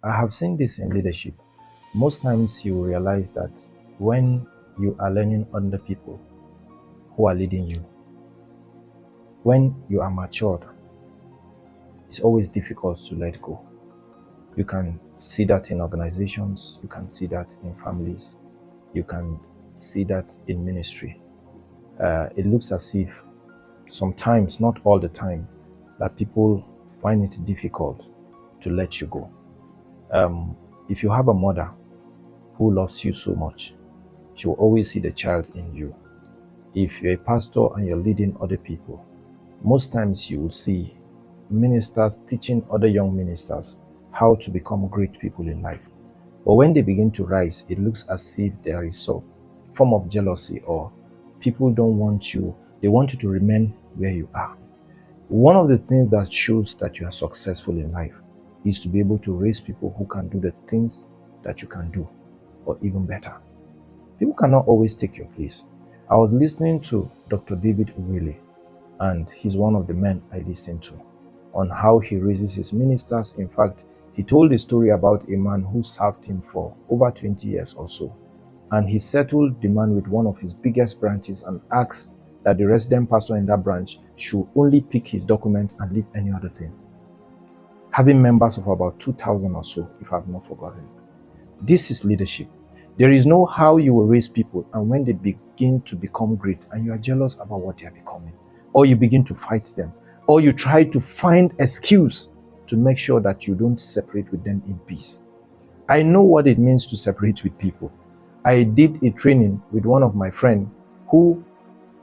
I have seen this in leadership. Most times you realize that when you are learning under people who are leading you, when you are matured, it's always difficult to let go. You can see that in organizations, you can see that in families, you can see that in ministry. It looks as if sometimes, not all the time, that people find it difficult to let you go. If you have a mother who loves you so much, she will always see the child in you. If you're a pastor and you're leading other people, most times you will see ministers teaching other young ministers how to become great people in life. But when they begin to rise, it looks as if there is some form of jealousy, or people don't want you, they want you to remain where you are. One of the things that shows that you are successful in life is to be able to raise people who can do the things that you can do, or even better. People cannot always take your place. I was listening to Dr. David Oyelowo, and he's one of the men I listen to, on how he raises his ministers. In fact, he told a story about a man who served him for over 20 years or so. And he settled the man with one of his biggest branches and asked that the resident pastor in that branch should only pick his document and leave any other thing. Having members of about 2,000 or so, if I've not forgotten. This is leadership. There is no how you will raise people, and when they begin to become great and you are jealous about what they are becoming, or you begin to fight them, or you try to find excuse to make sure that you don't separate with them in peace. I know what it means to separate with people. I did a training with one of my friends who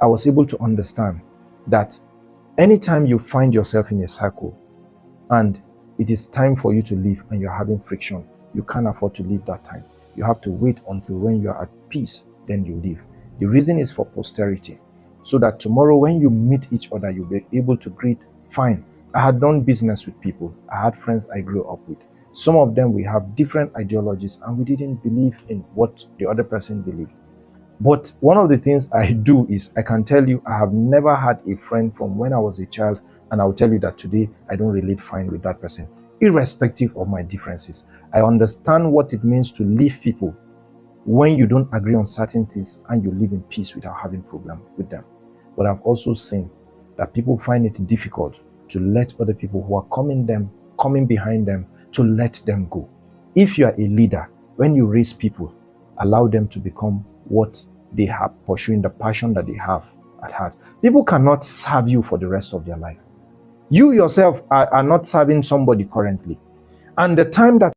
I was able to understand that anytime you find yourself in a cycle and it is time for you to leave and you're having friction, you can't afford to leave that time. You have to wait until when you're at peace, then you leave. The reason is for posterity, so that tomorrow when you meet each other, you'll be able to greet, fine. I had done business with people. I had friends I grew up with. Some of them, we have different ideologies and we didn't believe in what the other person believed. But one of the things I do is, I can tell you, I have never had a friend from when I was a child, and I'll tell you that today I don't relate fine with that person, irrespective of my differences. I understand what it means to leave people when you don't agree on certain things and you live in peace without having problem with them. But I've also seen that people find it difficult to let other people who are coming behind them, to let them go. If you are a leader, when you raise people, allow them to become what they have, pursuing the passion that they have at heart. People cannot serve you for the rest of their life. You yourself are not serving somebody currently. And the time that